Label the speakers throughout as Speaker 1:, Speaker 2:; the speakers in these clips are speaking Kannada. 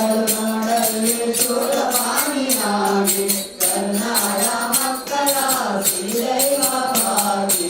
Speaker 1: ಕರುನಾಡಲ್ಲಿ ಶೂರಪಾಣಿಯಾಗಿ ಕನ್ನಡ ಮಕ್ಕಳ ಶ್ರೀದೈವವಾಗಿ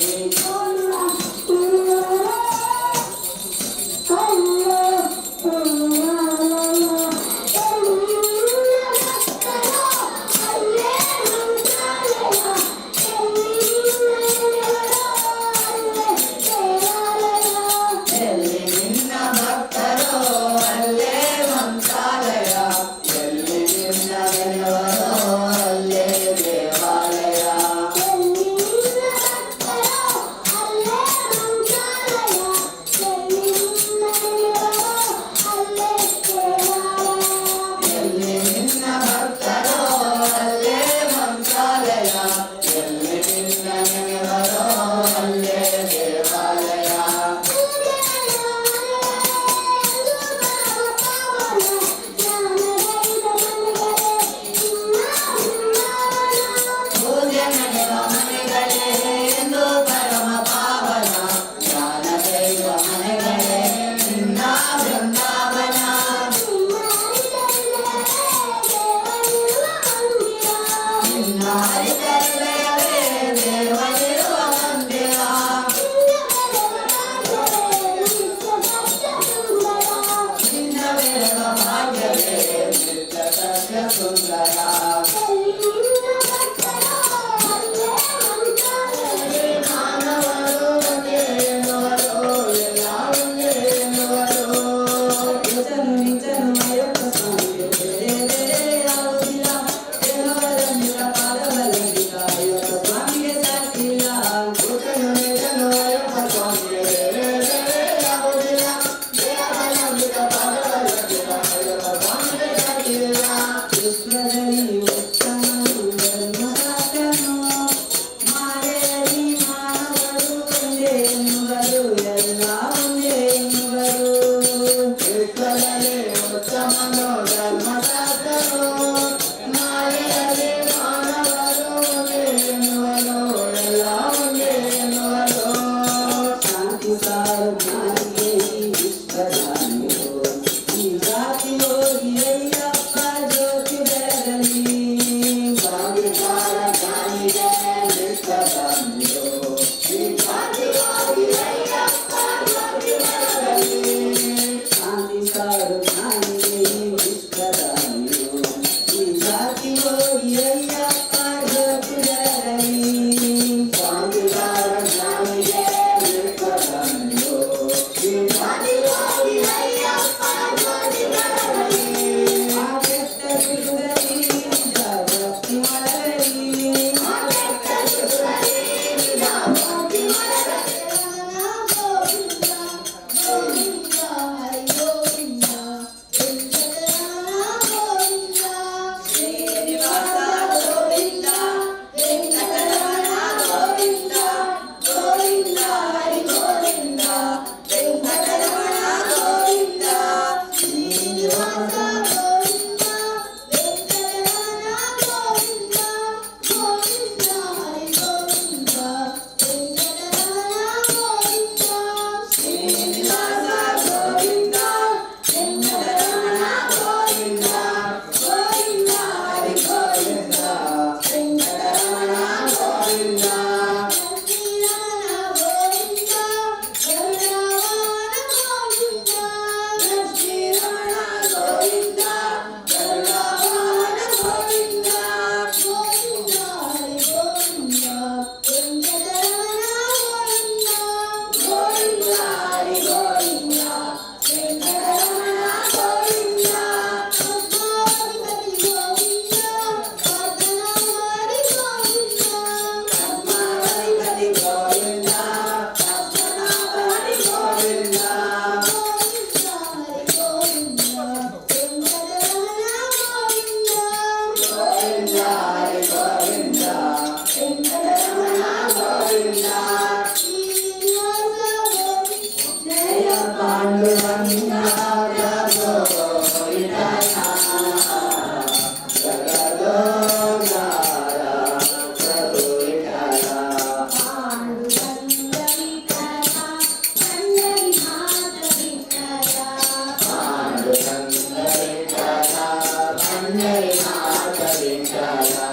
Speaker 1: पंढरीनाथ विठ्ठला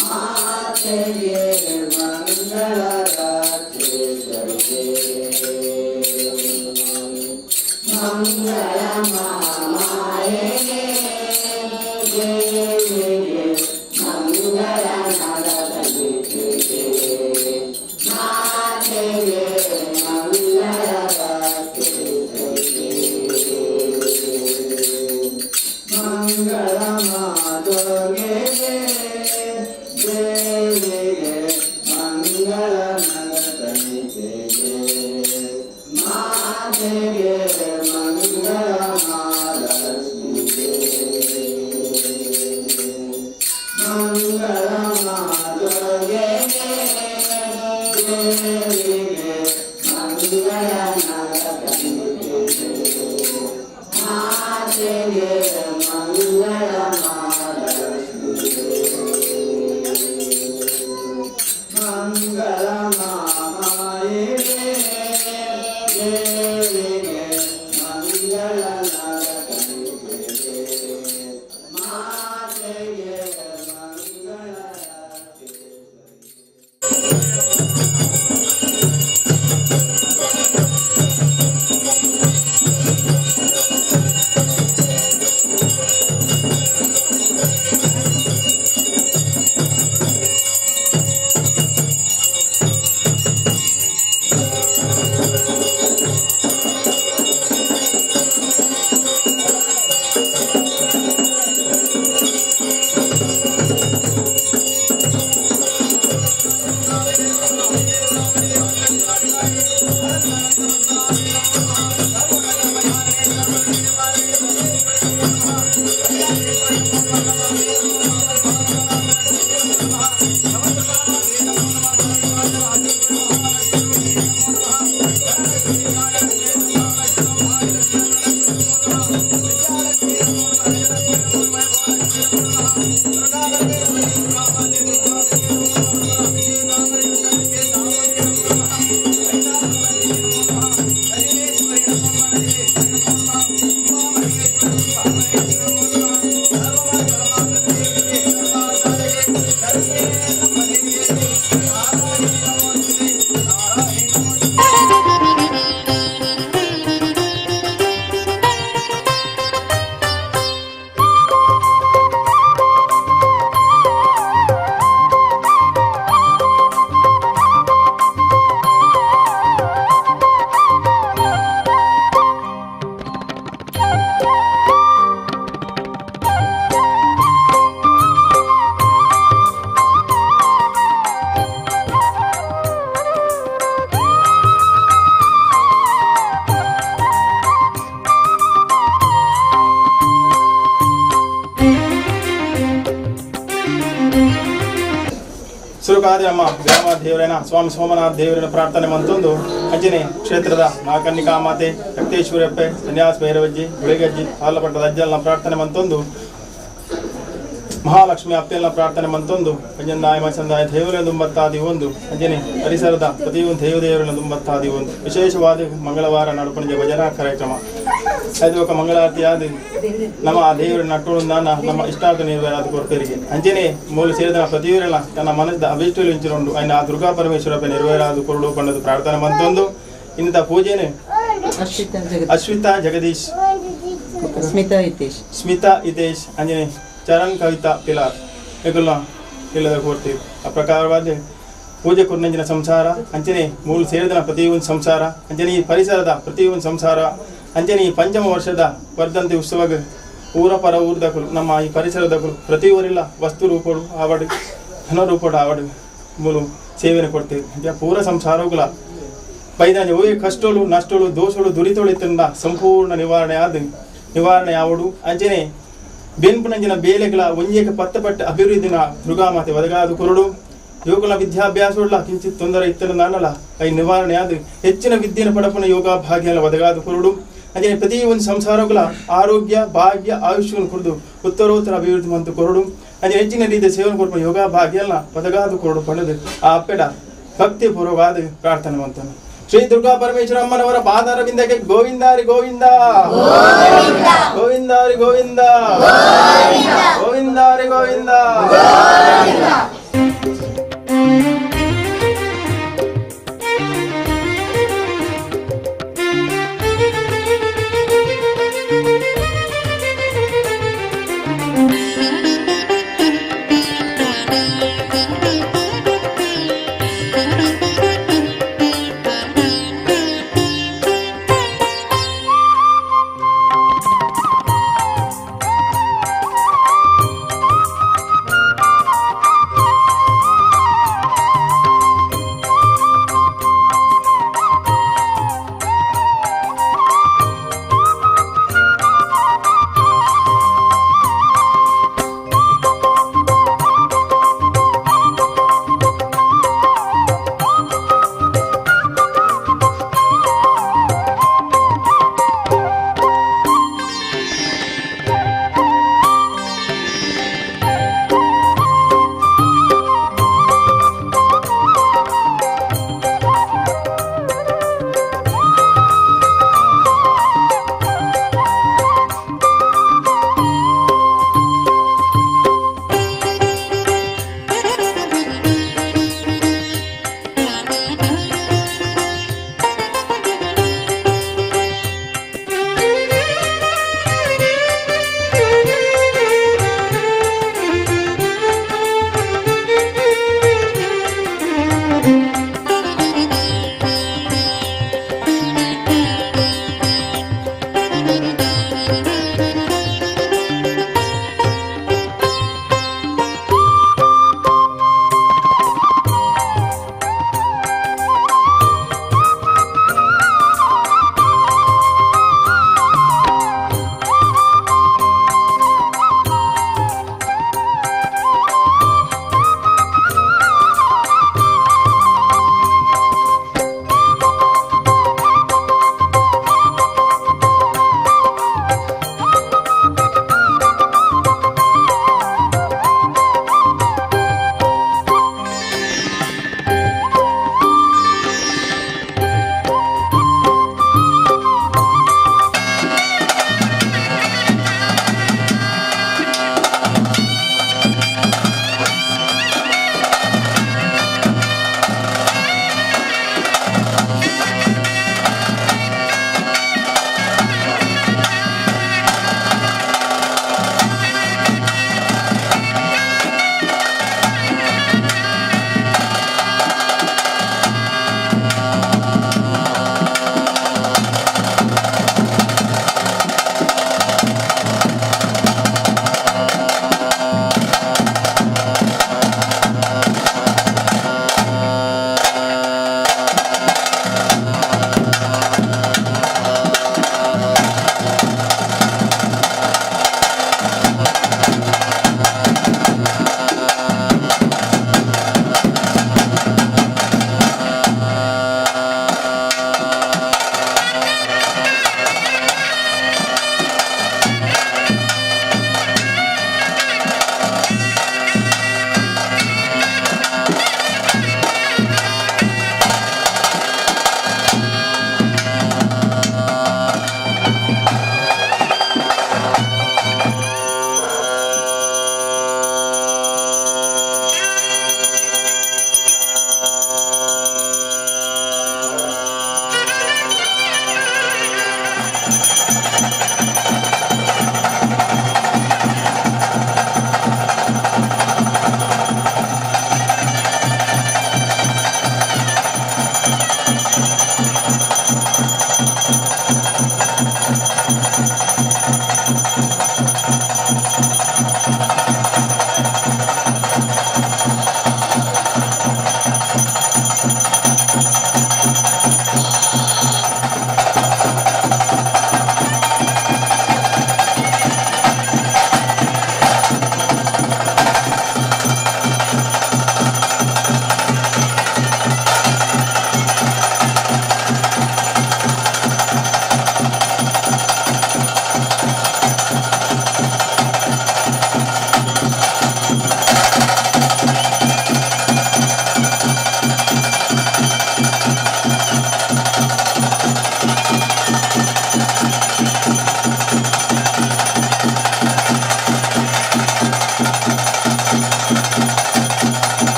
Speaker 1: ಮಾತೆಗೆ ಮಂಗಳ ರಾಜೇಶ್ವರಿಗೆ ಮಂಗಳ ಮಾಯೆಗೆ ದೇವಿಗೆ ಮಂಗಳ ನರಗಳಿಗೆ ಮಾತೆಗೆ ಮಂಗಳ ಮಂಗಳ ಮಾಧುಗೆ ದೇವಿಗೆ ಮಂಗಳ ನಗತನಿಗೆ ಮಾತೆಗೆ ಮಂಗಳ ಮಹಾಲಕ್ಷ್ಮಿಗೆ ಮಂಗಳ ಮಾಧುಗೆ ದೇವಿಗೆ ಮಂಗಳ ನಗತನಿಗೆ ಮಾತೆಗೆ ಮಂಗಳ ಮಹಾಲಕ್ಷ್ಮಿಗೆ ಮಂಗಳ ಮಾಮಾಯಿಗೆ ದೇವಿಗೆ ಮಂಗಳ ನರಕನಿಗೆ ಮಾತೆಗೆ ಮಂಗಳ
Speaker 2: ಸುರುಕಾದ್ಯಮ್ಮ ಗ್ರಾಮ ದೇವರನ ಸ್ವಾಮಿ ಸೋಮನಾಥ ದೇವರನ ಪ್ರಾರ್ಥನೆ ಮಂತೊಂದು ಅಂಜನೆ ಕ್ಷೇತ್ರದ ನಾಕನ್ನಿಕಾ ಮಾತೆ ರಕ್ತೇಶ್ವರಪ್ಪೆ ಸನ್ಯಾಸ ಭೈರವಜ್ಜಿ ಗುಳಿಗಜ್ಜಿ ಹಾಲಪಟ್ಟದ ಅಜ್ಜಲ್ನ ಪ್ರಾರ್ಥನೆ ಮಂತೊಂದು ಮಹಾಲಕ್ಷ್ಮಿ ಅಪ್ಪೆಲ್ಲ ಪ್ರಾರ್ಥನೆ ಮಂತೊಂದು ಅಂಜನಾಯ ಮಚಂದಾಯ ದೇವರ ದುಂಬತ್ತಾದಿ ಒಂದು ಅಂಜನೆ ಪರಿಸರದ ಪ್ರತಿಯೊಂದು ದೇವದೇವರನ್ನ ದುಂಬತ್ತಾದಿ ಒಂದು ವಿಶೇಷವಾದ ಮಂಗಳವಾರ ನಡುಪಣಿಗೆ ಭಜನಾ ಕಾರ್ಯಕ್ರಮ ಅದು ఒక ಮಂಗಳಾರತಿ ಆದ ನಮ್ಮ ಆ ದೇವರ ನಟ್ಟುಳು ನಮ್ಮ ಇಷ್ಟಾರ್ಥ ನೆರವೇರಾದ ಕೊರತೆರಿಗೆ ಅಂಜನೆ ಮೂಲ ಸೇರಿದ ಪ್ರತಿಯೊರೆಲ್ಲ ತನ್ನ ಮನದ ಅಭಿಷ್ಟಲು ಇಂಚಿಕೊಂಡು ఆయన ಆ ದುರ್ಗಾ ಪರಮೇಶ್ವರಪ್ಪ ನೆರವೇರಾದ ಕೊರಡು ಪಂಡದ ಪ್ರಾರ್ಥನೆ ಮಂತೊಂದು ಇನ್ನಿತ ಪೂಜೆನೆ ಅಶ್ವಿತಾ ಜಗದೀಶ್ ಸ್ಮಿತಾ ಹಿತೇಶ್ ಅಂಜನೆ ಚರಣ್ ಕವಿತಾ ಪಿಲಾರ್ ಎಗುಲ್ಲ ಇಲ್ಲದ ಕೊಡ್ತೀವಿ ಆ ಪ್ರಕಾರವಾದ ಪೂಜೆ ಕುರ್ನಂಜಿನ ಸಂಸಾರ ಅಂಚನೆ ಮೂಲ ಸೇರಿದ ಪ್ರತಿಯೊಂದು ಸಂಸಾರ ಅಂಚನೆ ಈ ಪರಿಸರದ ಪ್ರತಿಯೊಂದು ಸಂಸಾರ ಅಂಚನೆ ಈ ಪಂಚಮ ವರ್ಷದ ವರ್ಧಂತಿ ಉತ್ಸವಗ ಊರ ಪರ ಊರ್ದಕಲು ನಮ್ಮ ಈ ಪರಿಸರದಕಲು ಪ್ರತಿಯೊರಿಲ್ಲ ವಸ್ತು ರೂಪಡು ಆವಡು ಧನ ರೂಪಡು ಆವಡು ಮೂಲು ಸೇವೆಯನ್ನು ಕೊಡ್ತೀವಿ ಅಂಚೆ ಪೂರ ಸಂಸಾರಗಳ ಬೈದಾಂಜ ಓಯ್ ಕಷ್ಟಗಳು ನಷ್ಟಗಳು ದೋಷಗಳು ದುರಿತೊಳಿತಂದ ಸಂಪೂರ್ಣ ನಿವಾರಣೆ ಆವಡು ಅಂಚನೆ ಬೆನ್ಪುನಂಜಿನ ಬೇಲೆಗಳ ಒಂಜೇಕ ಪತ್ತಪಟ್ಟ ಅಭಿವೃದ್ಧಿನ ದುರ್ಗಾಮಾತೆ ಒದಗಾದು ಕೊರಡು ಯೋಗಲ ವಿದ್ಯಾಭ್ಯಾಸವುಳ್ಳ ಕಿಂಚಿತ್ ತೊಂದರೆ ಇತ್ತನ ನಾನಲ್ಲ ಐ ನಿವಾರಣೆ ಆದ ಹೆಚ್ಚಿನ ವಿದ್ಯೆನ ಪಡಪನ ಯೋಗ ಭಾಗ್ಯನ ಒದಗಾದು ಕೊರಡು ಅಂಜನೆ ಪ್ರತಿ ಒಂದು ಸಂಸಾರಗಳ ಆರೋಗ್ಯ ಭಾಗ್ಯ ಆಯುಷ್ಯವನ್ನು ಕುರಿದು ಉತ್ತರೋತ್ತರ ಅಭಿವೃದ್ಧಿ ಮಂತು ಕೊರಡು ಅಂಜನೆ ಹೆಚ್ಚಿನ ರೀತಿಯ ಸೇವನೆ ಕೊಡುವ ಯೋಗ ಭಾಗ್ಯನ ಒದಗಾದು ಕೊರಡು ಪಡೆದು ಆ ಅಪ್ಪೆಡ ಭಕ್ತಿಪೂರ್ವವಾದ ಪ್ರಾರ್ಥನೆ ಮಂತನು ಶ್ರೀ ದುರ್ಗಾ ಪರಮೇಶ್ವರ ಅಮ್ಮನವರ ಪಾದಾರವಿಂದಕ್ಕೆ ಗೋವಿಂದಾರಿ ಗೋವಿಂದ ಗೋವಿಂದಾರಿ ಗೋವಿಂದ ಗೋವಿಂದ ಹರಿ ಗೋವಿಂದ.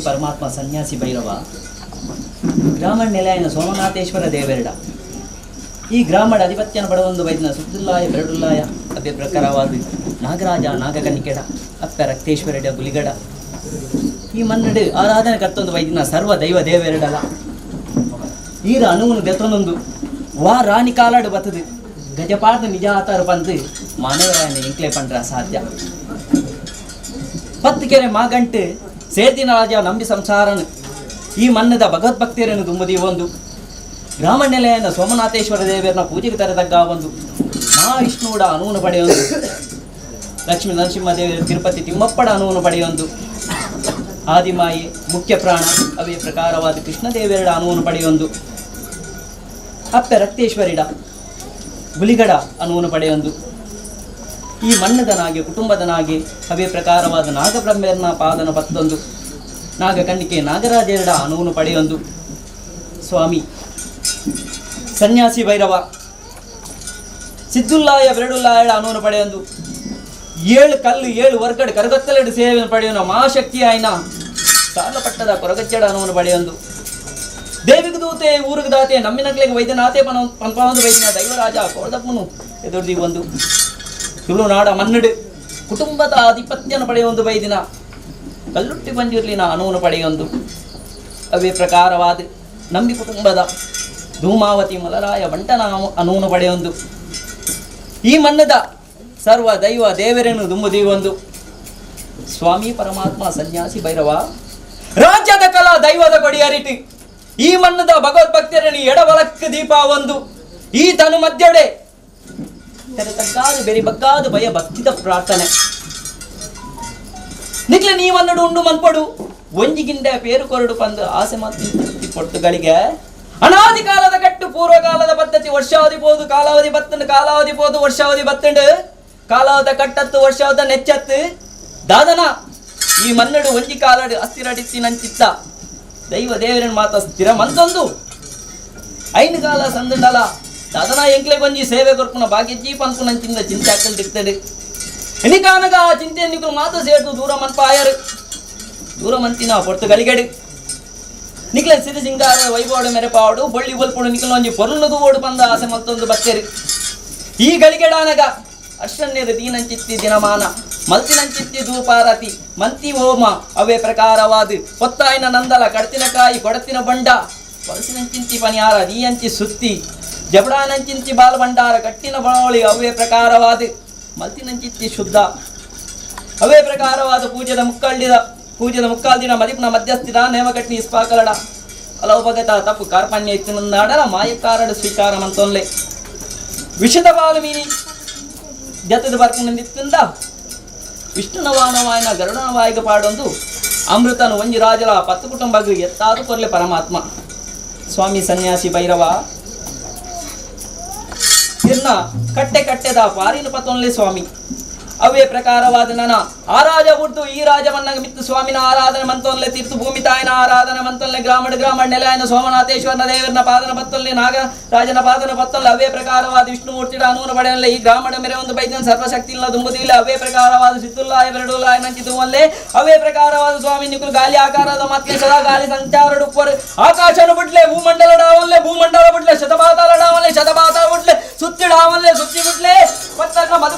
Speaker 3: ಪರಮಾತ್ಮ ಸನ್ಯಾಸಿ ಭೈರವ ಗ್ರಾಮಣ ನೆಲೆಯನ ಸೋಮನಾಥೇಶ್ವರ ದೇವೆರಡ ಈ ಗ್ರಾಮದ ಅಧಿಪತ್ಯನ ಪಡೆಯೊಂದು ವೈದ್ಯನ ಸುದ್ದುಲ್ಲಾಯ ಬೆರಡುಲ್ಲಾಯ ಅದೇ ಪ್ರಕಾರವಾದ ನಾಗರಾಜ ನಾಗಕನಿಕೆಡ ಅಪ್ಪ ರಕ್ತೇಶ್ವರಡ ಬುಲಿಗಡ ಈ ಮನ್ನಡು ಆರಾಧನೆ ಕರ್ತೊಂದು ವೈದ್ಯನ ಸರ್ವ ದೈವ ದೇವೆರಡಲ ಈರ ಅನುವನು ಬೆತ್ತೊಂದೊಂದು ವಾ ರಾಣಿ ಕಾಲಾಡು ಬತ್ತದು ಗಜಪಾದ ನಿಜ ಆತಾರ ಬಂದು ಮಾನವರಾಯನ ಎಂಕ್ಲೆ ಪಂಡ್ರ ಸಾಧ್ಯ ಪತ್ತು ಕೆರೆ ಮಾಗಂಟು ಸೇರ್ದಿನ ರಾಜ ನಂಬಿ ಸಂಸಾರನು ಈ ಮನ್ನದ ಭಗವದ್ಭಕ್ತಿಯರನ್ನು ತುಂಬುದಿ ಒಂದು ಗ್ರಾಮ ನೆಲೆಯನ್ನ ಸೋಮನಾಥೇಶ್ವರ ದೇವರನ್ನ ಪೂಜೆಗೆ ತರದಗ್ಗ ಒಂದು ಮಹಾವಿಷ್ಣುವುಡ ಅನುವನ್ನು ಪಡೆಯೊಂದು ಲಕ್ಷ್ಮೀ ನರಸಿಂಹದೇವರ ತಿರುಪತಿ ತಿಮ್ಮಪ್ಪಡ ಅನುವನ್ನು ಪಡೆಯೊಂದು ಆದಿಮಾಯಿ ಮುಖ್ಯ ಪ್ರಾಣ ಅವೇ ಪ್ರಕಾರವಾದ ಕೃಷ್ಣದೇವರ ಅನುವನ್ನು ಪಡೆಯೊಂದು ಅಪ್ಪೆ ರಕ್ತೇಶ್ವರಿಡ ಬುಲಿಗಡ ಅನುವನ್ನು ಪಡೆಯೊಂದು ಈ ಮಣ್ಣದನಾಗೆ ಕುಟುಂಬದನಾಗೆ ಅವೇ ಪ್ರಕಾರವಾದ ನಾಗಬ್ರಹ್ಮನ ಪಾದನ ಪತ್ತೊಂದು ನಾಗ ಕಣ್ಣಿಕೆ ನಾಗರಾಜೇರಡ ಅನುವನ್ನು ಪಡೆಯೊಂದು ಸ್ವಾಮಿ ಸನ್ಯಾಸಿ ಭೈರವ ಸಿದ್ದುಲ್ಲಾಯ ಬೆರಡುಲ್ಲಾಯಡ ಅನುವನ್ನು ಪಡೆಯೊಂದು 7 ಕಲ್ಲು 7 ವರ್ಗಡ್ ಕರಗತ್ತಲೆಡು ಸೇವೆಯನ್ನು ಪಡೆಯೋಣ ಮಹಾಶಕ್ತಿ ಆಯ್ನ ಸಾಲಪಟ್ಟದ ಕೊರಗಚ್ಚಡ ಅನುವನ್ನು ಪಡೆಯೊಂದು ದೇವಿಗೆ ದೂತೆ ಊರಿಗೆ ದಾತೆ ನಮ್ಮಿನಕ್ಲೆಗೆ ವೈದ್ಯನಾಥೆ ಪಂಪಾವಂದು ವೈದ್ಯನ ದೈವರಾಜ ಕೋರ್ದಪ್ಪನು ಎದುರ್ದಿ ಒಂದು ತುಳುನಾಡ ಮನ್ನಡು ಕುಟುಂಬದ ಆಧಿಪತ್ಯನ ಪಡೆಯೊಂದು ವೈದ್ಯನ ಕಲ್ಲುಟ್ಟಿ ಬಂದಿರಲಿನ ಅನುವನ್ನು ಪಡೆಯೊಂದು ಅವೇ ಪ್ರಕಾರವಾದ ನಂಬಿ ಕುಟುಂಬದ ಧೂಮಾವತಿ ಮಲರಾಯ ಬಂಟನ ಅನುವನ್ನು ಪಡೆಯೊಂದು ಈ ಮನ್ನದ ಸರ್ವ ದೈವ ದೇವರನ್ನು ದುಂಬುದಿ ಒಂದು ಸ್ವಾಮಿ ಪರಮಾತ್ಮ ಸನ್ಯಾಸಿ ಭೈರವ ರಾಜ್ಯದ ಕಲಾ ದೈವದ ಕೊಡಿ ಅರಿಟಿ ಈ ಮನ್ನದ ಭಗವದ್ಭಕ್ತರನಿ ಎಡಬಲಕ್ಕ ದೀಪ ಒಂದು ಈ ತನು ಮಧ್ಯಡೆ ತೆರೆತಕ್ಕಾದು ಬೆರಿ ಬಗ್ಗಾದು ಭಯ ಭಕ್ತಿದ ಪ್ರಾರ್ಥನೆ ನಿಕ್ಲೆ ನೀವನ್ನಡು ಉಂಡು ಮನ್ಪಡು ಒಂಜಿಗಿಂಡೆ ಪೇರು ಕೊರಡು ಪಂದು ಆಸೆ ಮಾತಿ ಪೊಟ್ಟುಗಳಿಗೆ ಅನಾದಿ ಕಾಲದ ಕಟ್ಟು ಪೂರ್ವಕಾಲದ ಪದ್ಧತಿ ವರ್ಷಾವಧಿ ಪೋದು ಕಾಲಾವಧಿ ಬತ್ತಂಡು ಕಾಲಾವಧಿ ಪೋದು ವರ್ಷಾವಧಿ ಬತ್ತಂಡು ಕಾಲಾವಧ ಕಟ್ಟತ್ತು ವರ್ಷಾವಧ ನೆಚ್ಚತ್ತು ದಾದನ ಈ ಮನ್ನಡು ಒಂಜಿ ಕಾಲಡು ಅಸ್ಥಿರಡಿಸಿ ನಂಚಿತ್ತ ದೈವ ದೇವರನ ಮಾತ ಸ್ಥಿರ ಮಂತೊಂದು ಐನು ಕಾಲ ಸಂದುಂಡಲ ದಾದನ ಎಂಕ್ಲೆ ಗೊಂಜಿ ಸೇವೆ ಕೊರ್ಪುನ ಭಾಗ್ಯಜ್ಜಿ ಪಂಪು ನಂಚಿಂದ ಚಿಂತೆ ಹಾಕಲ್ ದಿಕ್ತದೆ ಎನಿಕಾನಗ ಆ ಚಿಂತೆ ನಿಕ್ಲು ಮಾತು ಸೇರ್ದು ದೂರ ಮನ್ಪಾಯರು ದೂರ ಮಂತಿನ ಪೊರ್ತು ಗಲಿಗಡು ನಿಕ್ಲೆ ಸಿರಿ ಸಿಂಗಾರ ವೈಭವಡು ಮೆರೆಪಾವಡು ಬಳ್ಳಿ ಬಲ್ಪುಡು ನಿಕ್ಲು ಒಂಜಿ ಪೊರ್ಲುದು ಓಡು ಬಂದ ಆಸೆ ಮತ್ತೊಂದು ಬತ್ತೇರಿ ಈ ಗಳಿಗೆಡಾನಗ ಅರ್ಷಣ್ಯದ ದೀನಂಚಿತ್ತಿ ದಿನಮಾನ ಮಲ್ತಿನಂಚಿತ್ತಿ ಧೂಪಾರತಿ ಮಂತಿ ಹೋಮ ಅವೇ ಪ್ರಕಾರವಾದ ಹೊತ್ತಾಯಿನ ನಂದಲ ಕಡತಿನಕಾಯಿ ಕೊಡತಿನ ಬಂಡ ಬಳಸಿನಂಚಿಂತಿ ಪನಿಯಾರ ನೀಯಂಚಿ ಸುತ್ತಿ ಜಬಡಾನಂಚಿಂತಿ ಬಾಲ್ ಭಂಡಾರ ಕಟ್ಟಿನ ಬಣವಳಿ ಅವೇ ಪ್ರಕಾರವಾದ ಮಲ್ತಿನಂಚಿತ್ತಿ ಶುದ್ಧ ಅವೇ ಪ್ರಕಾರವಾದ ಪೂಜೆದ ಮುಕ್ಕಾಲ್ದಿನ ಮದಿಪ್ನ ಮಧ್ಯಸ್ಥಿರ ನೇಮಕಟ್ನಿ ಇಸ್ಪಾಕಲಡ ಅಲೌಭಗತ ತಪ್ಪು ಕಾರ್ಪಣ್ಯ ಇತ್ತಿನಾಡಲ ಮಾಯಕಾರಡು ಸ್ವೀಕಾರ ಮಂತೊನ್ಲೆ ವಿಷದ ಬಾಲು ಮೀನಿ ಜತದ ಬರ್ಪುನಿಂದ ವಿಷ್ಣುನವಾನವಾಯನ ಗರುಡನವಾಯಿಗ ಪಾಡೊಂದು ಅಮೃತನು ಒಂಜಿ ರಾಜಲ 10 ಕುಟುಂಬಗಳು ಎತ್ತಾದು ಕೊರ್ಲೆ ಪರಮಾತ್ಮ ಸ್ವಾಮಿ ಸನ್ಯಾಸಿ ಭೈರವ ಇರ್ನ ಕಟ್ಟೆದ ಪಾರಿನ ಪತೊನ್ಲೆ ಸ್ವಾಮಿ ಅವೇ ಪ್ರಕಾರವಾದ ನನ ಆ ರಾಜ ಹುಟ್ಟು ಈ ರಾಜವನ್ನಾಗ ಮಿತ್ತು ಸ್ವಾಮಿನ ಆರಾಧನೆ ಮಂತೊನ್ಲೆ ತೀರ್ತು ಭೂಮಿ ತಾಯಿನ ಆರಾಧನೆ ಮಂತೊನ್ಲೆ ಗ್ರಾಮ ನೆಲೆಯನ ಸೋಮನಾಥೇಶ್ವರನ ದೇವರನ ಪಾದನ ಪತ್ತೊಲ್ಲೆ ನಾಗರಾಜನ ಪಾದನ ಪತ್ತೊಲ್ಲೆ ಅವೇ ಪ್ರಕಾರವಾದ ವಿಷ್ಣುಮೂರ್ತಿಡ ಅನುವನ್ನು ಪಡೆಯಲ್ಲ ಈ ಗ್ರಾಮದ ಮೇರೆ ಒಂದು ಬೈದ್ಯನ ಸರ್ವಶಕ್ತಿ ಇಲ್ಲ ದುಂಬುದಿಲ್ಲ ಅವೇ ಪ್ರಕಾರವಾದ ಸಿದ್ದುಲ್ಲಾಯ ಬೆರಡುಲ್ಲಾಯ ನಂಚಿದುವಲ್ಲೇ ಅವೇ ಪ್ರಕಾರವಾದ ಸ್ವಾಮಿ ನಿಕುಲು ಗಾಲಿ ಆಕಾರದ ಮತ್ತೆ ಸದಾ ಗಾಲಿ ಸಂಚಾರಡುಪ್ಪರು ಆಕಾಶನ ಬಿಟ್ಲೆ ಭೂಮಂಡಲ ಡಾವಲ್ಲೆ ಭೂಮಂಡಲ ಬಿಟ್ಲೆ ಶತಪಾತಾಳ ಡಾವಲ್ಲೆ ಶತಪಾತಾಳ ಬಿಟ್ಲೆ ಸುತ್ತಿ ಡಾವಲ್ಲೆ ಸುತ್ತಿ ಬಿಟ್ಲೆ ಪತ್ತಕ ಮಧು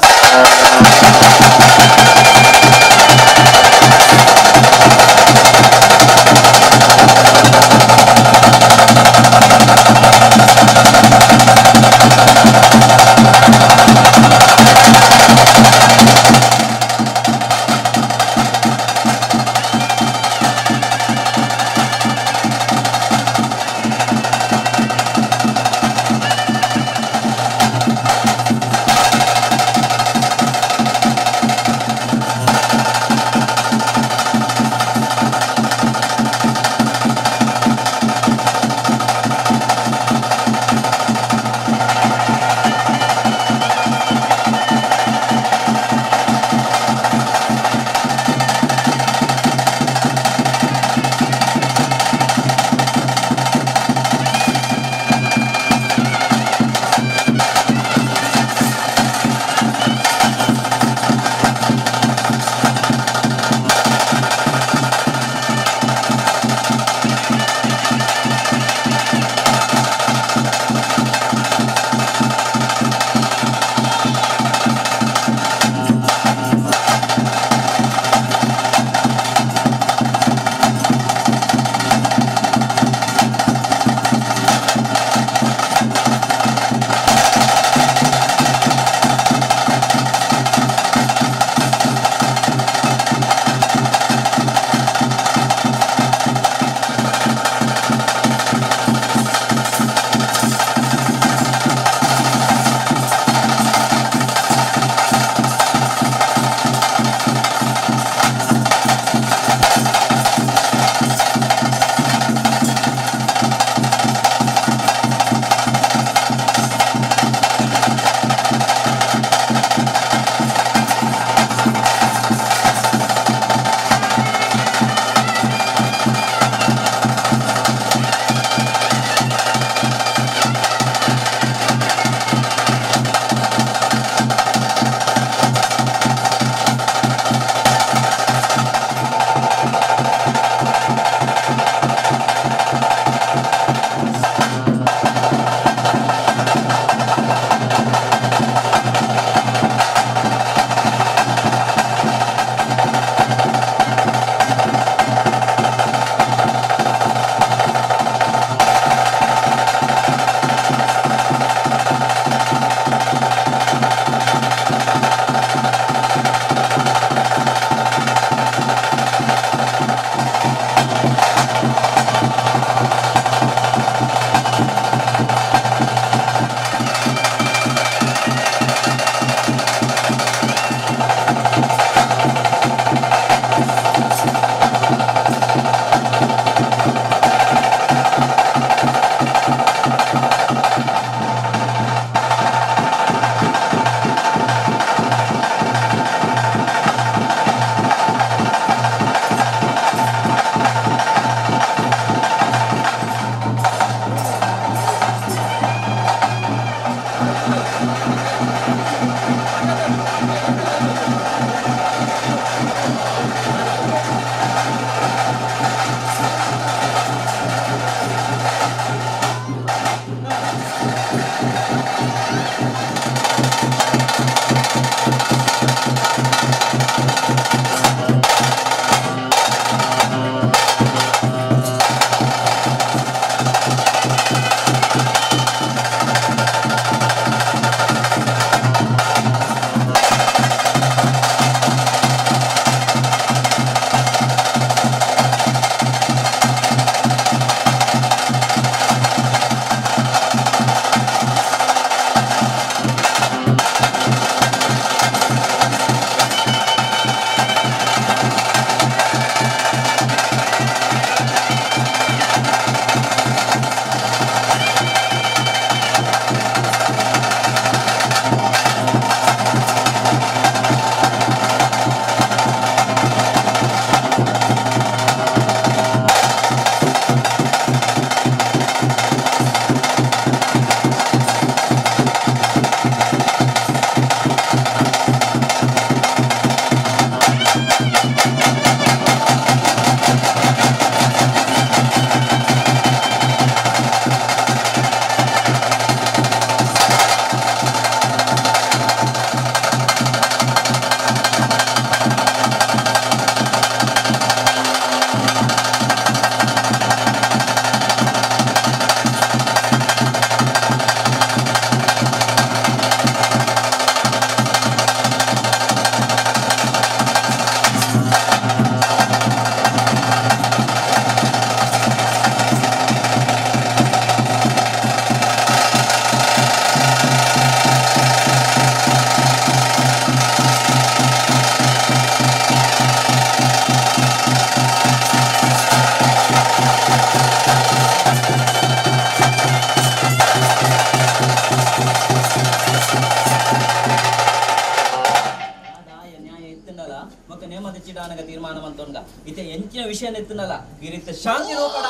Speaker 3: ಅಂತೋನ್ಗ ಇತ್ತೆ ಎಂಚಿನ ವಿಷಯ ಎತ್ತನಲ್ಲ ಈ ರೀತಿ ಶಾಂತಿ ರೂಪಡ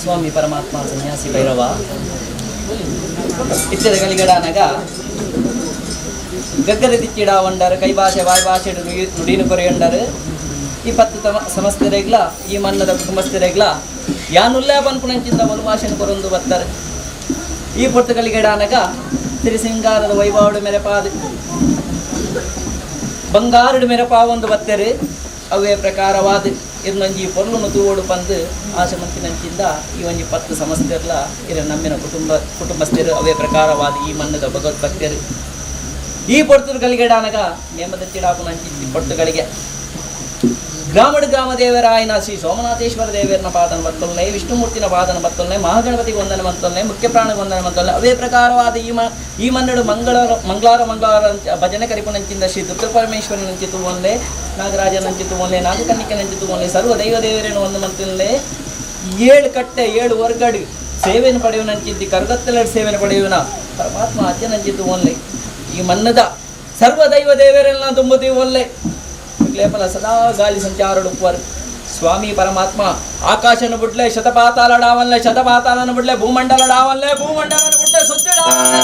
Speaker 4: ಸ್ವಾಮಿ ಪರಮಾತ್ಮ ಸನ್ಯಾಸಿ ಭೈರವ ಇತ್ತೆರಗಲಿಗಡಾನಗ ಗಗ್ಗದ ತಿಚ್ಚಿಡ ಒಂಡರು ಕೈ ಭಾಷೆ ವಾಯ್ ಭಾಷೆ ನುಡಿನು ಕೊರೆಯೊಂಡರು 20 ಸಮಸ್ತೆರೆಗ್ಲ ಈ ಮನ್ನದ ಕುಟುಂಬಸ್ಥರೆಗ್ಲ ಯಾನುಲ್ಲೇ ಪನ್ಪುಣಂಚಿಂದ ಒಂದು ಭಾಷೆನ ಕೊರೊಂದು ಬರ್ತಾರೆ. ಈ ಪೊರ್ತುಗಲಿಗಡಾನಗ ತಿರುಸಿಂಗಾರದ ವೈಭವಡು ಮೆರೆಪಾದ ಬಂಗಾರುಡು ಮೆರೆಪಾವೊಂದು ಬತ್ತರು ಅವೇ ಪ್ರಕಾರವಾದ ಇನ್ನೊಂಜಿ ಪೊರ್ಲುನು ತೂವೋಡು ಬಂದು ಆಶಮಂತಿನಂಚಿಂದ ಈ ಒಂಜಿ 10 ಸಮಸ್ತೆರ್ಲ ಇರ ನಮ್ಮಿನ ಕುಟುಂಬಸ್ಥರು ಅವೇ ಪ್ರಕಾರವಾದ ಈ ಮನ್ನದ ಭಗವದ್ಭಕ್ತರು ಈ ಪೊರ್ತುಗಲಿಗಡಾನಗ ನೇಮದ ಚಿಡಾಪುನಂಚಿಂದಿ ಪೊರ್ತುಗಳಿಗೆ ಗ್ರಾಮ ದೇವರಾಯನ ಶ್ರೀ ಸೋಮನಾಥೇಶ್ವರ ದೇವರನ ಪಾದನ ಬತ್ತೊಲ್ಲೆ, ವಿಷ್ಣುಮೂರ್ತಿನ ಪಾದನ ಬತ್ತೊಲ್ಲೆ, ಮಹಾಗಣಪತಿ ವಂದನ ಮಂತೊಲ್ಲೆ, ಮುಖ್ಯ ಪ್ರಾಣ ವಂದನ ಮಂತೊಲ್ಲೆ. ಅವೇ ಪ್ರಕಾರವಾದ ಈ ಮನ್ನಡು ಮಂಗಳವಾರ ಭಜನೆ ಕರಿಪುನಂಚಿಂದ ಶ್ರೀ ದುರ್ಗ ಪರಮೇಶ್ವರನಂಚಿ ತುವೊಲ್ಲೆ, ನಾಗರಾಜನಂಚಿ ತುವೊಲ್ಲೆ, ನಾಗಕನ್ನಿಕನಂಚಿ ತುವೊಲ್ಲೆ, ಸರ್ವ ದೈವ ದೇವರೇನು ಒಂದು ಮಂತೊಲ್ಲೆ. 7 ಕಟ್ಟೆ 7 ವರ್ಗಡು ಸೇವೆಯನ್ನು ಪಡೆಯುವನಂಚಿದ್ದಿ ಕರಗತ್ತಲೆಡ್ ಸೇವೆಯನ್ನು ಪಡೆಯುವನ ಪರಮಾತ್ಮ ಅಜ್ಜನಂಚಿತ್ತು ಒಲ್ಲೆ. ಈ ಮನ್ನದ ಸರ್ವ ದೈವ ದೇವರೆಲ್ಲ ತುಂಬುತ್ತೀವಿ ಒಲ್ಲೆ. ಲೇಪಲ ಸದಾ ಗಾಳಿ ಸಂಚಾರಡುಪ್ಪರು ಸ್ವಾಮಿ ಪರಮಾತ್ಮ. ಆಕಾಶನ ಬಿಡ್ಲೆ ಶತಪಾತಾಲ ಡಾವಲ್ಲೆ, ಶತಪಾತಾಲನ ಬಿಡ್ಲೆ ಭೂಮಂಡಲ ಡಾವಲ್ಲೆ, ಭೂಮಂಡಲನ ಬಿಡ್ಲೆ ಸುತ್ತ ಡಾವಲ್ಲೆ.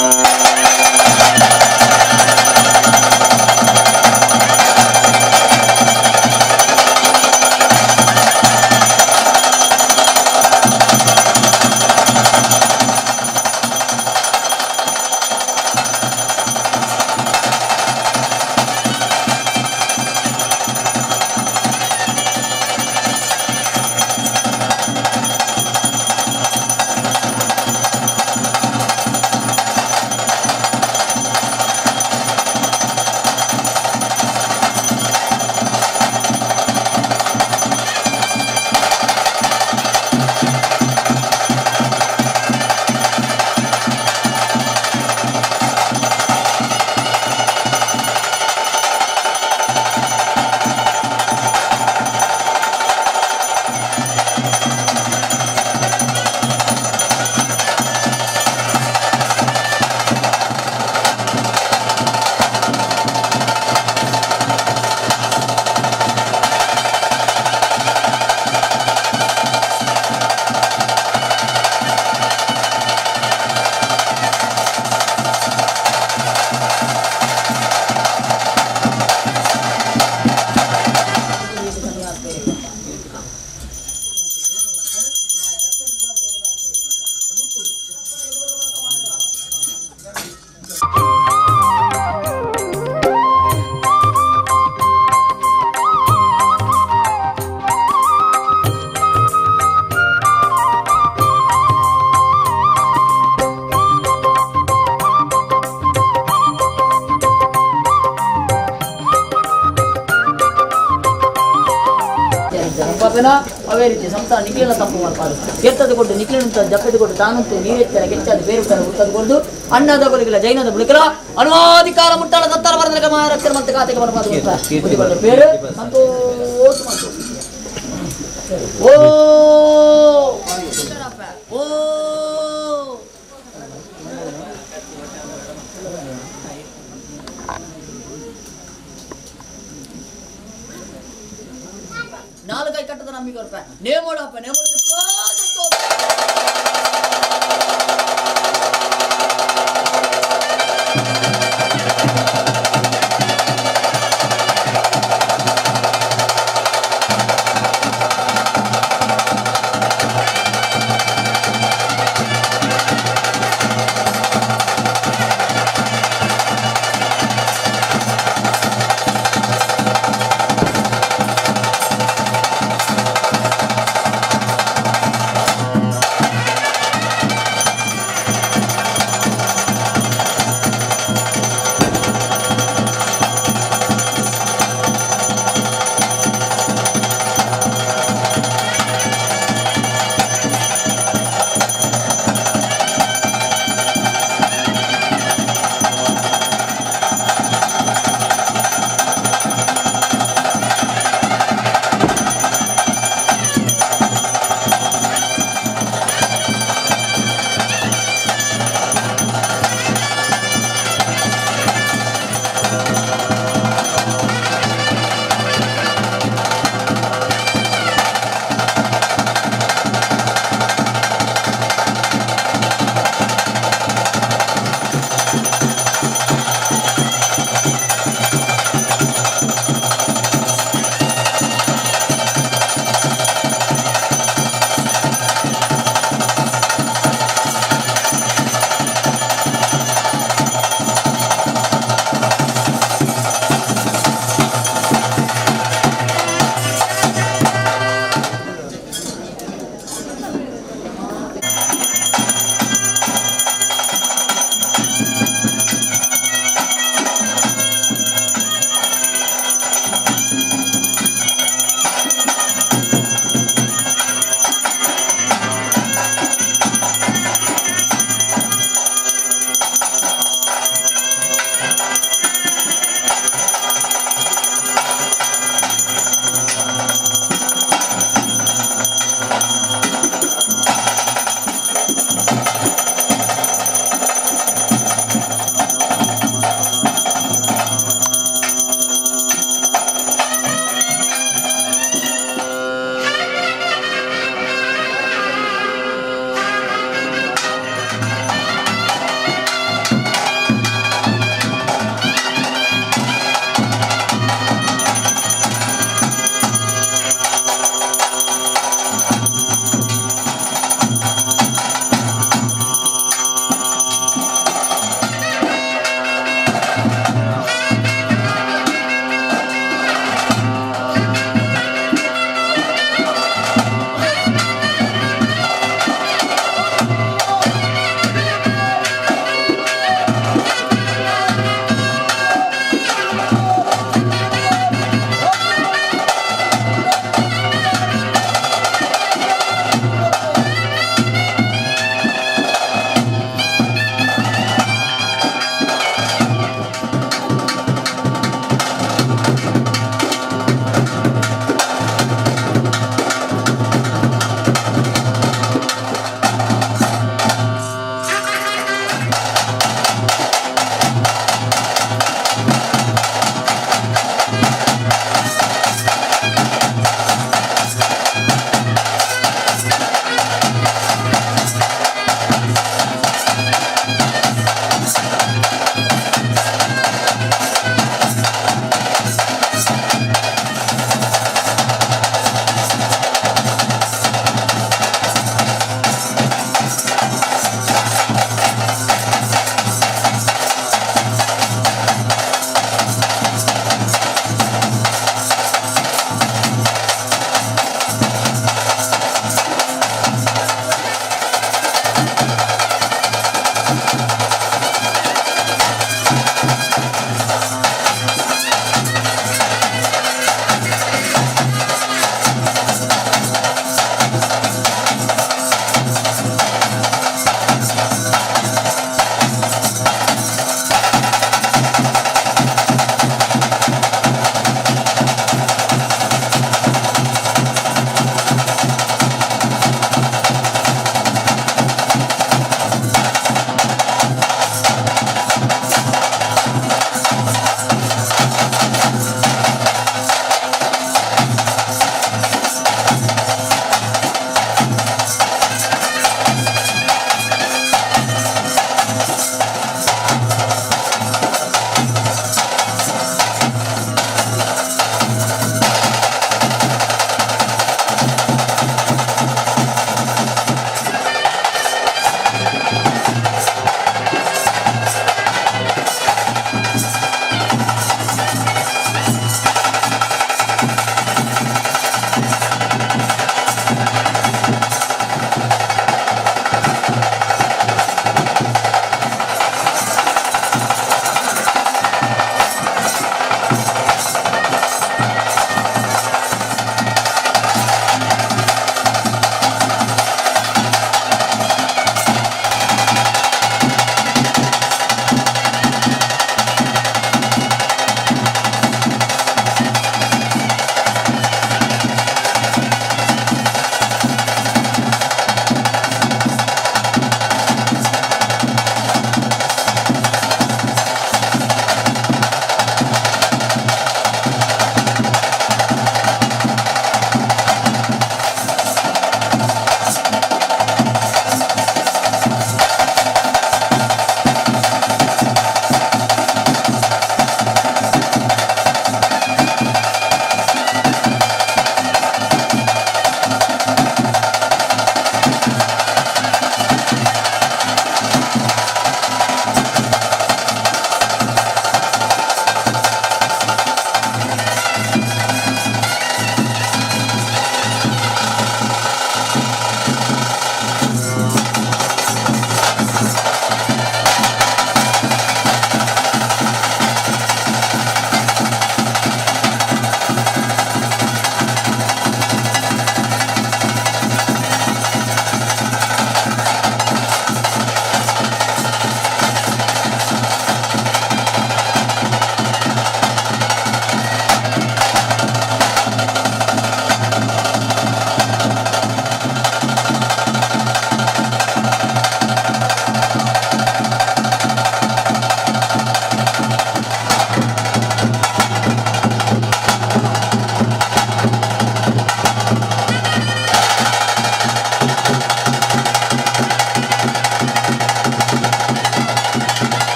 Speaker 4: ಅವೇ ರೀತಿ ಸಂಸಾರ ನಿಖಿಲನ ತಪ್ಪು ಮಾಡ್ಬಾರ್ದು. ಎತ್ತದ ಕೊಟ್ಟು ನಿಖಿಲಂತ ಜಪ್ಪದ ಕೊಟ್ಟು ತಾನಂತೂ ನೀರೆಚ್ಚರ ಕೆಚ್ಚಾದ ಬೇರು ಉತ್ತದ ಅಣ್ಣದ ಬರುಗಿಲ್ಲ ಜೈನದ ಬುಳಿಕಲ ಅನುವಾಧಿಕಾರ ಮುಟ್ಟಾಳ ದತ್ತರ ಬರದಕ ಮಹಾರಕ್ಷರ ಮತ್ತೆ ಖಾತೆಗೆ ಬರಬಾರ್ದು ಬೇರೆ ಸಂತೋಷ ಮತ್ತು ಓ ಓ ನಾಲ್ಕೈ ಕಟ್ಟದ ನಮಗೆ ಕೊಡ್ಪ ನೇಮೋಡಪ್ಪ ನೇಮೋಡ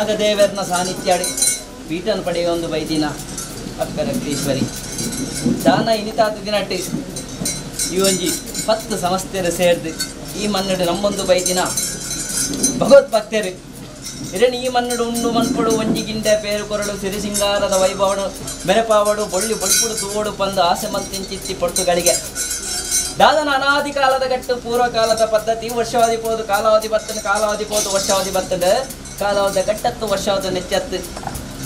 Speaker 4: ನಾಗದೇವರನ ಸಾನ್ನಿಧ್ಯಾಡಿ ಪೀಠನ ಪಡೆಯೊಂದು ಬೈದಿನ ಅಕ್ಕರಗ್ರೀಶ್ವರಿ ದಾನ ಇನಿತಾತು ದಿನಟ್ಟಿ ಈ ಒಂಜಿ 10 ಸಂಸ್ಥೆರು ಸೇರ್ದು ಈ ಮನ್ನಡು ನಮ್ಮೊಂದು ಬೈದಿನ ಭಗವದ್ಭಕ್ತರು ಇರನ್ನು ಈ ಮನ್ನಡು ಉಂಡು ಮನ್ಪಡು ಒಂಜಿಗಿಂಡೆ ಪೇರು ಕೊರಡು ಸಿರಿಸಿಂಗಾರದ ವೈಭವಡು ಮೆರಪಾವಡು ಬೊಳ್ಳಿ ಬೊಳ್ಪುಡು ತೂವಡು ಪಂದು ಆಸೆ ಮಂತಿಂಚಿತ್ತಿ ಪೊರ್ತುಗಳಿಗೆ ದಾದನ ಅನಾದಿ ಕಾಲದ ಗಟ್ಟು ಪೂರ್ವಕಾಲದ ಪದ್ಧತಿ ವರ್ಷಾವಧಿ ಪೋದು ಕಾಲಾವಧಿ ಬರ್ತದೆ ಕಾಲಾವಧಿ ಪೋದು ವರ್ಷಾವಧಿ ಬರ್ತದೆ ಕಾಲಾವಧಿ ಗಟ್ಟತ್ತು ವರ್ಷಾವಧಿ ನೆಚ್ಚತ್ತು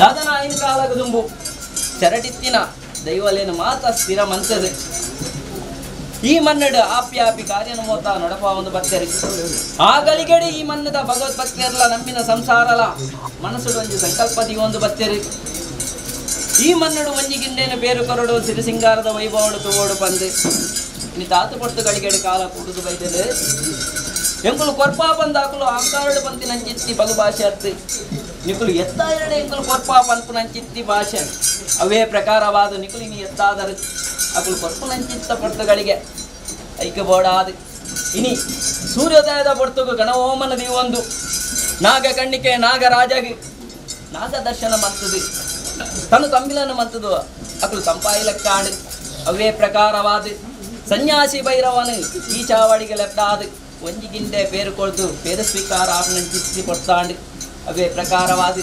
Speaker 4: ದಾದನ ಐನು ಕಾಲಗ ದುಂಬು ಚರಟಿತ್ತಿನ ದೈವಲೇನು ಮಾತ ಸ್ಥಿರ ಮಂತದು ಈ ಮನ್ನಡು ಆಪ್ಯಾಪಿ ಕಾರ್ಯನ ಮೋತ ನಡಪ ಒಂದು ಭಕ್ತರು ಆಗಳಿಗೆಡೆ ಈ ಮನ್ನದ ಭಗವದ್ಭಕ್ತಿಯರ್ಲ ನಂಬಿನ ಸಂಸಾರಲ ಮನಸ್ಸುಡು ಒಂಜಿ ಸಂಕಲ್ಪದಿ ಒಂದು ಭಕ್ತರು ಈ ಮನ್ನಡು ಮಂಜಿಗಿಂಡೇನು ಬೇರು ಕೊರಡು ಸಿರಿಸಿಂಗಾರದ ವೈಭವಡು ತೂವೋಡು ಪಂದು ಇನ್ನು ತಾತು ಪೊಟ್ಟು ಗಳಿಗೆಡೆ ಕಾಲ ಕೂಡುದು ಬೈದದು ಎಂಕುಲು ಕೊರ್ಪಾ ಬಂದಾಕುಲು ಆಂಕಾರಡು ಪಂತಿ ನಂಚಿತ್ತಿ ಬಲು ಭಾಷೆ ಅರ್ಥ ನಿಕುಲು ಎತ್ತ ಎರಡು ಎಂಕುಲು ಕೊರ್ಪಾ ಪಂಪು ನಂಚಿತ್ತಿ ಭಾಷೆ ಅವೇ ಪ್ರಕಾರವಾದ ನಿಕುಲು ಇನ್ನು ಎತ್ತಾದರು ಅಕುಲು ಕೊರ್ಪು ನಂಚಿತ್ತ ಪೊರ್ತುಗಳಿಗೆ ಐಕ್ಯ ಬೋಡಾದು ಇನಿ ಸೂರ್ಯೋದಯದ ಪೊರ್ತುಗು ಗಣಹೋಮನದಿ ಒಂದು ನಾಗ ಕಣ್ಣಿಕೆ ನಾಗರಾಜಗೆ ನಾಗ ದರ್ಶನ ಮಂತದು ತನು ಕಂಬಿಲನ್ನು ಮಂತದು ಅಕುಲು ಸಂಪಾಯಿಲಕ್ಕಾಡು ಅವೇ ಪ್ರಕಾರವಾದ ಸನ್ಯಾಸಿ ಭೈರವನು ಈ ಚಾವಡಿಗೆ ಲೆಪ್ಪಾದು ಒಂಜಿಗಿಂಡೆ ಪೇರು ಕೊಳ್ತು ಪೇದ ಸ್ವೀಕಾರ ಚಿತ್ತಿ ಪೊಡ್ತಾಂಡು ಅವೇ ಪ್ರಕಾರವಾದ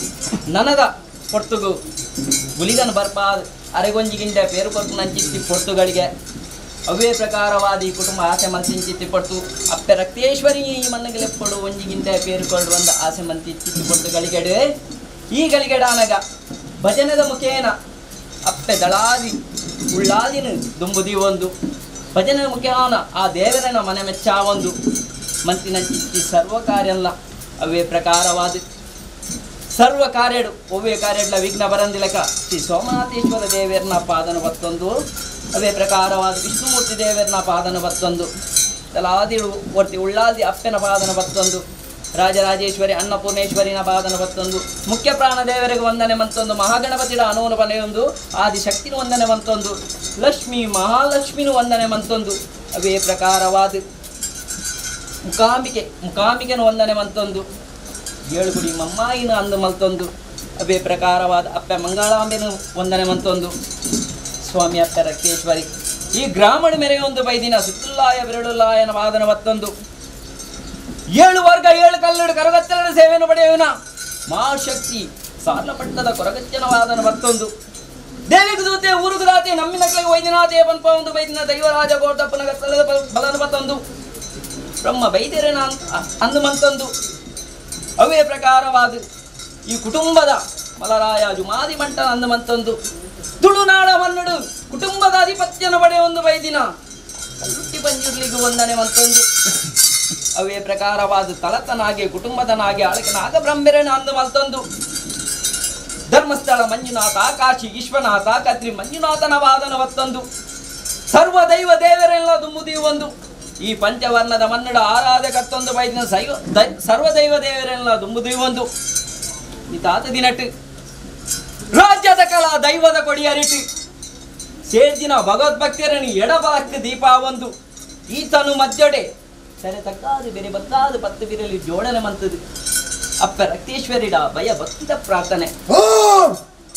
Speaker 4: ನನದ ಪೊರ್ತುಗು ಗುಲಿಗನ್ ಬರ್ಪಾದು ಅರೆಗೊಂಜಿಗಿಂಡೆ ಪೇರು ಕೊಳ್ತು ನಂಚಿತ್ತಿ ಪೊರ್ತುಗಳಿಗೆ ಅವೇ ಪ್ರಕಾರವಾದ ಈ ಕುಟುಂಬ ಆಸೆ ಮಂತಿಂಚಿತ್ತಿ ಪೊಡ್ತು ಅಪ್ಪೆ ರಕ್ತೇಶ್ವರಿ ಈ ಮಣ್ಣಿಗೆ ಲೆಪ್ಪಡು ಒಂಜಿಗಿಂಡೆ ಪೇರು ಕೊಂಡು ಒಂದು ಆಸೆ ಮಂತಿಂಚಿತ್ತಿ ಪೊಡ್ತು ಗಳಿಗೆಡೆ ಈ ಗಳಿಗೆಡಾನಗ ಭಜನದ ಮುಖೇನ ಅಪ್ಪೆ ದಳಾದಿ ಉಳ್ಳಾದಿನ ದುಂಬುದಿ ಒಂದು ಭಜನೆ ಮುಖ್ಯಾನ ಆ ದೇವರನ ಮನೆ ಮೆಚ್ಚ ಒಂದು ಮಂತಿನ ಚಿತ್ತಿ ಸರ್ವ ಕಾರ್ಯಲ್ಲ ಅವೇ ಪ್ರಕಾರವಾದ ಸರ್ವ ಕಾರ್ಯಡು ಒವ್ವೇ ಕಾರ್ಯಡ್ಲ ವಿಘ್ನ ಬರಂದಿಲಕ ಶ್ರೀ ಸೋಮನಾಥೇಶ್ವರ ದೇವರನ ಪಾದನ ಬತ್ತೊಂದು ಅವೇ ಪ್ರಕಾರವಾದ ವಿಷ್ಣುಮೂರ್ತಿ ದೇವರನ ಪಾದನ ಬತ್ತೊಂದು ತಲಾದಿಳು ಒರ್ತಿ ಉಳ್ಳಾದಿ ಅಪ್ಪನ ಪಾದನ ಬತ್ತೊಂದು ರಾಜರಾಜೇಶ್ವರಿ ಅನ್ನಪೂರ್ಣೇಶ್ವರಿನ ಪಾದನ ಬತ್ತೊಂದು ಮುಖ್ಯ ಪ್ರಾಣ ದೇವರಿಗೆ ವಂದನೆ ಮಂತೊಂದು ಮಹಾಗಣಪತಿಯ ಅನುವನು ಬನೆಯೊಂದು ಆದಿಶಕ್ತಿನ ವಂದನೆ ಮಂತೊಂದು ಲಕ್ಷ್ಮಿ ಮಹಾಲಕ್ಷ್ಮಿನೂ ವಂದನೆ ಮಂತೊಂದು ಅವೇ ಪ್ರಕಾರವಾದ ಮುಕಾಂಬಿಕೆನು ವಂದನೆ ಮಂತೊಂದು ಏಳುಗುಡಿ ಮಮ್ಮಾಯಿನ ಅಂದು ಮಲ್ತೊಂದು ಅವೇ ಪ್ರಕಾರವಾದ ಅಪ್ಪೆ ಮಂಗಳಾಂಬೆನು ವಂದನೆ ಮಂತೊಂದು ಸ್ವಾಮಿ ಅಪ್ಪೆ ರಕ್ತೇಶ್ವರಿ ಈ ಗ್ರಾಮಣ ಮೆರೆಯೊಂದು ಬೈದಿನ ಸುತ್ತುಲ್ಲಾಯ ಬೆರಳುಲ್ಲಾಯನ ವಾದನ ಮತ್ತೊಂದು 7 ವರ್ಗ 7 ಕಲ್ಲಡು ಕರಗಚ್ಚಲನ ಸೇವೆಯನ್ನು ಪಡೆಯುವನ ಮಹಾಶಕ್ತಿ ಸಾರ್ಲಪಟ್ಟಣದ ಕೊರಗಚ್ಚನ ವಾದನ ಮತ್ತೊಂದು ದೇವಿಗೆ ದೂತೆ ಊರುಗುರಾತೆ ನಮ್ಮಿನಕ್ಳಿಗೆ ವೈದ್ಯನಾಥೇ ಪಂಪ ಒಂದು ಬೈದಿನ ದೈವರಾಜ ಗೋರ್ಧಪ್ಪನ ಗತ್ತಲದ ಬಲನ ಮತ್ತೊಂದು ಬ್ರಹ್ಮ ಬೈದ್ಯರನ ಅಂದು ಮಂತೊಂದು ಅವೇ ಪ್ರಕಾರವಾದ ಈ ಕುಟುಂಬದ ಮಲರಾಯ ಜುಮಾದಿ ಮಂಟನ ಅಂದು ಮಂತೊಂದು ತುಳುನಾಡ ಮನ್ನಡು ಕುಟುಂಬದ ಅಧಿಪತ್ಯನ ಪಡೆಯೊಂದು ಬೈದಿನ ಹುಟ್ಟಿ ಪಂಜುರ್ಲಿಗೂ ವಂದನೆ ಮಂತೊಂದು ಅವೇ ಪ್ರಕಾರವಾದ ತಲತನಾಗೆ ಕುಟುಂಬದನಾಗೆ ಆಳಕೆ ನಾಗಬ್ರಹ್ಮರನ ಅಂದು ಮಲ್ತೊಂದು ಧರ್ಮಸ್ಥಳ ಮಂಜುನಾಥ ಕಾಶಿ ವಿಶ್ವನಾಥ ಕದ್ರಿ ಮಂಜುನಾಥನ ವಾದನ ಮತ್ತೊಂದು ಸರ್ವ ದೈವ ದೇವರೆಲ್ಲ ದುಂಬುದಿ ಒಂದು ಈ ಪಂಚವರ್ಣದ ಮನ್ನಡ ಆರಾಧಕತ್ತೊಂದು ಬೈದಿನ ಸರ್ವದೈವ ದೇವರೆಲ್ಲ ದುಂಬುದಿ ಒಂದು ಈ ತಾತ ದಿನಟ್ಟು ರಾಜ್ಯದ ಕಲಾ ದೈವದ ಕೊಡಿಯರಿಟ್ಟು ಸೇರ್ದಿನ ಭಗವದ್ಭಕ್ತರನ್ನು ಎಡಬಲಕ್ಕೆ ದೀಪ ಒಂದು ಈತನು ಮಧ್ಯಡೆ ಸರಿ ತಕ್ಕಾದು ಬೇರೆ ಬಕ್ಕಾದು ಪತ್ತು ಬಿರಲಿ ಜೋಡಣೆ ಮಂತದು ಅಪ್ಪ ರಕ್ತೇಶ್ವರಿಡ ಭಯ ಭಕ್ತಿದ ಪ್ರಾರ್ಥನೆ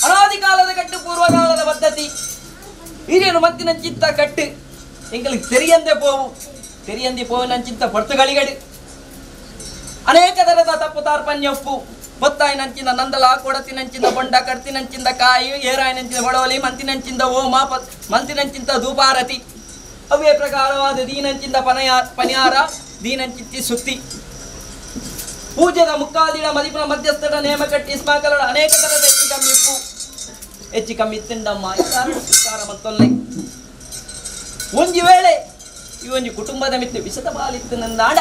Speaker 4: ಅನಾದಿ ಕಾಲದ ಕಟ್ಟು ಪೂರ್ವಕಾಲದ ಪದ್ಧತಿ ಹಿರಿಯನು ಮತ್ತಿನ ಚಿತ್ತ ಕಟ್ಟು ಎಂಗಳಿಗೆ ತೆರಿಯಂದೆ ಪೋವಿನಂಚಿಂತ ಪೊರ್ತುಗಳಿಗಡು ಅನೇಕ ತರದ ತಪ್ಪು ತಾರ್ಪಣ್ಯಪ್ಪು ಮೊತ್ತಾಯಿನಂಚಿಂದ ನಂದಲ ಕೊಡತಿನಂಚಿಂದ ಬೊಂಡ ಕಡ್ತಿನಂಚಿಂದ ಕಾಯಿ ಏರಾಯಿನಂಚಿಂದ ಬಡವಲಿ ಮಂತಿನಂಚಿಂದ ಓಮ ಮಂತಿನಂಚಿಂದ ಧೂಪಾರತಿ ಅವೇ ಪ್ರಕಾರವಾದ ದೀನಂಚಿಂದ ಪನಿಯಾರ ದೀನಂಚಿತ್ತಿ ಸುತ್ತಿ ಪೂಜೆದ ಮುಕ್ಕಾದಿಡ ಮದಿಪುರ ಮಧ್ಯಸ್ಥರ ನೇಮ ಕಟ್ಟಿ ಇಸ್ಮಾಕಲಡ ಅನೇಕ ತರದ ಹೆಚ್ಚು ಕಮ್ಮಿ ತಿಂಡಮ್ಮ ಸ್ವೀಕಾರ ಮತ್ತೊಲ್ಲೆ ಒಂಜಿ ವೇಳೆ ಈ ಒಂಜಿ ಕುಟುಂಬದ ಮಿತ್ತು ವಿಷದ ಬಾಲಿತ್ತು ನಂದಾಡ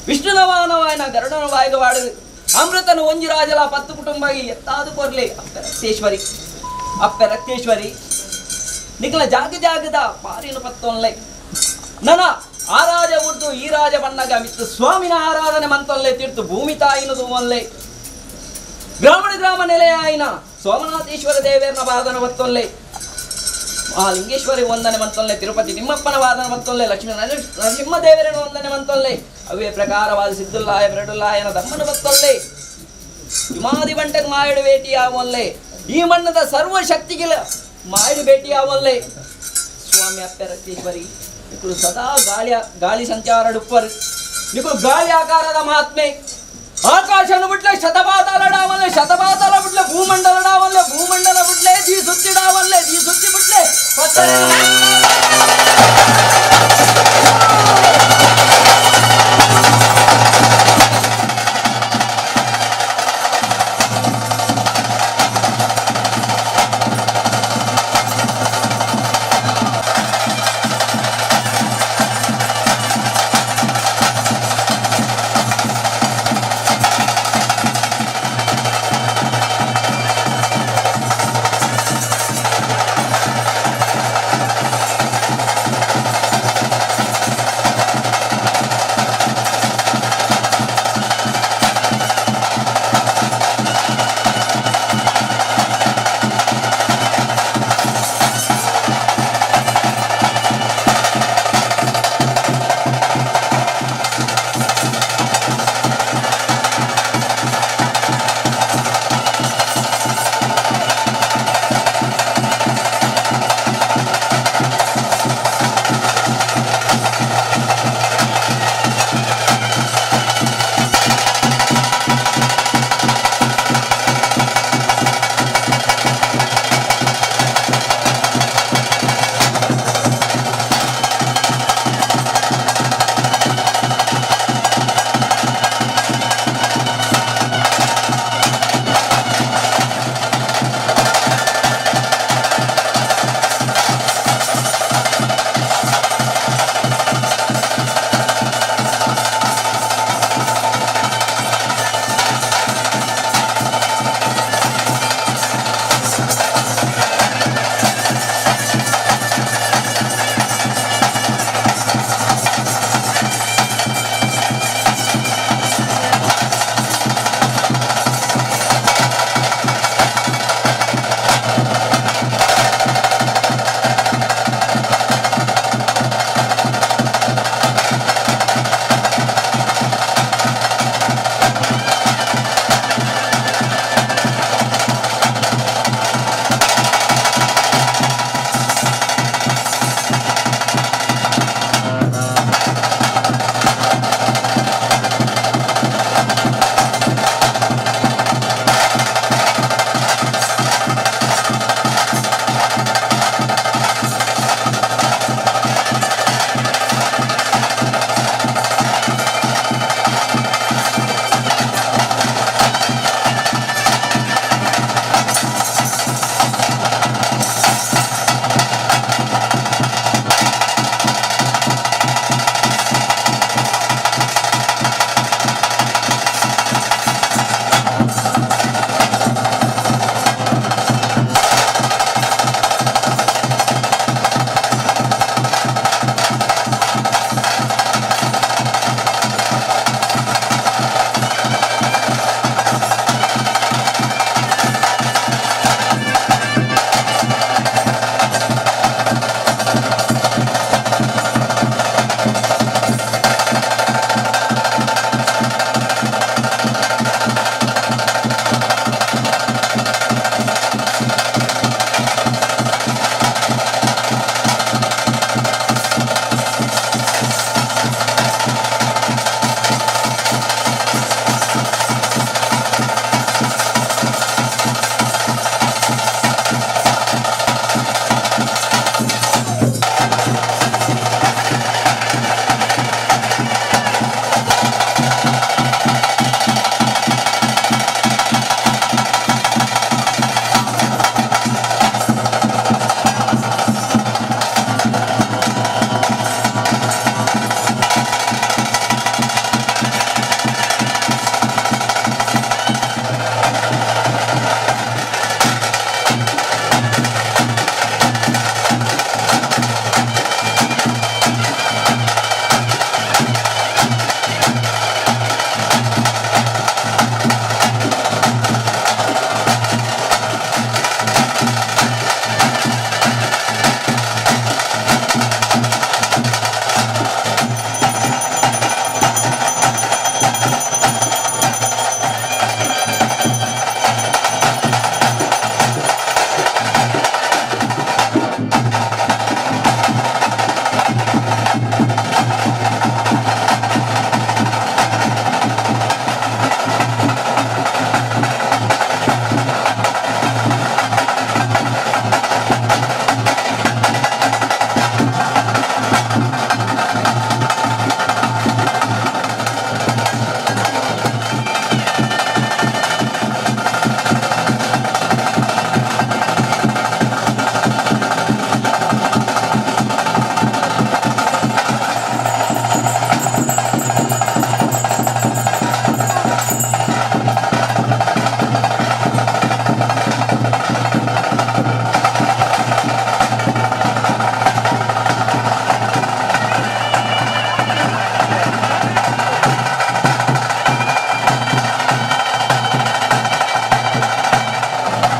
Speaker 4: ವಿಷ್ಣುನವಾನವಾಯನ ಗರುಡನ ವಾಯಗವಾಡು ಅಮೃತನು ಒಂಜಿ ರಾಜಲ 10 ಕುಟುಂಬಗಿ ಎತ್ತಾದು ಕೊರ್ಲೆ ಅಪ್ಪೆ ರಕ್ತೇಶ್ವರಿ ನಿಖಲ ಜಾಗದ ಪಾರಿನ ಪತ್ತೊನ್ಲೆ ನನ ಆ ರಾಜ ಉರ್ದು ಈ ರಾಜ ಬಣ್ಣಗ ಮಿತ್ತು ಸ್ವಾಮಿನ ಆರಾಧನೆ ಮಂತೊಲ್ಲೆ ತೀರ್ತು ಭೂಮಿ ತಾಯಿನದು ಒಲ್ಲೆ ಗ್ರಾಮ ನೆಲೆಯ ಆಯ್ನ ಸೋಮನಾಥೇಶ್ವರ ದೇವೇರನ ವಾದನ ಮತ್ತೊಲ್ಲೆ ಲಿಂಗೇಶ್ವರಿ ವಂದನೆ ಮಂತೊಲ್ಲೆ ತಿರುಪತಿ ತಿಮ್ಮಪ್ಪನ ವಾದನ ಮತ್ತೊಲ್ಲೆ ಲಕ್ಷ್ಮೀ ನರಸಿಂಹ ದೇವರನ ವಂದನೆ ಮಂತೊಲ್ಲೆ ಅವೇ ಪ್ರಕಾರವಾದ ಸಿದ್ದುಲ್ಲಾಯ ಬೆರಡುಲ್ಲಾಯನ ದಮ್ಮನ ಮತ್ತೊಲ್ಲೆ ಹಿಮಾದಿ ಬಂಟಕ್ ಮಾಯಡು ಭೇಟಿ ಆವಲ್ಲೇ ಈ ಮಣ್ಣದ ಸರ್ವ ಶಕ್ತಿಗಿಲ ಮಾಯಡು ಭೇಟಿ ಆವಲ್ಲೇ ಸ್ವಾಮಿ ಅಪ್ಪರತ್ತೀಶ್ವರಿ ನಿಕುಲು ಸದಾ ಗಾಳಿ ಸಂಚಾರ ಡುಪ್ಪರ್ ನಿಕುಲು ಗಾಳಿ ಆಕಾರದ ಮಹಾತ್ಮೆ ಆಕಾಶನು ಬಿಟ್ಲೆ ಶತಪಾತಾಲ ಬಿಟ್ಲೆ ಭೂಮಂಡಲ ಬಿಟ್ಲೆ ಜೀ ಸುತ್ತಿ ಬಿಟ್ಲೆ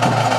Speaker 1: ಿ